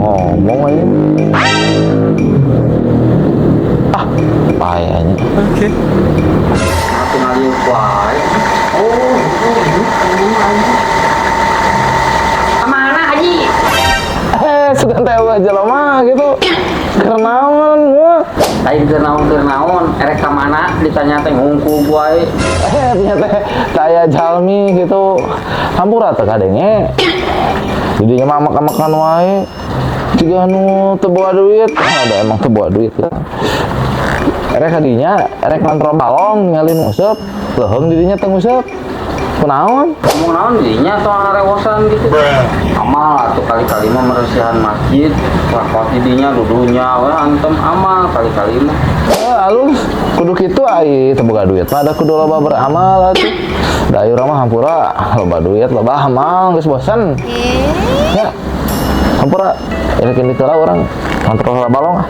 ngomong aja. Ah, payahnya. Oke. Aku ngaliu baik. Oh, ini aja. Kemana Haji? Suka tewa jelema gitu. Kenaon gua. Lain kenaon, erek ka mana ditanya teh ngungku bae. Ternyata saya jalmi gitu. Hampura teh kadenge. Didinya mah makan wae. Jika anu teu boga duit, ada emang teu boga duit. Erek kadinya, erek kontrol balong nyalin useup, leuheung didinya teu nguseup. Kunaon? Ngomong naon dinya atau ngarewosan gitu. Amal atuh kali-kali mah meresihan masjid, wakaf dinya dudunya we antem amal kali-kali mah. Alus kudu kitu ai teu boga duit mah ada kudu loba beramal atuh. Da ayeuna mah hampura loba duit loba amal geus bosen. Ya. Hampura ini kitu lah urang kontrol balong.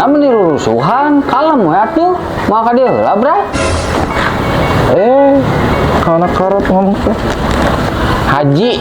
Namun dirusuhan, kalem we atuh. Moal ka dieu heula, Bray. Kana karot ngomong teh. Haji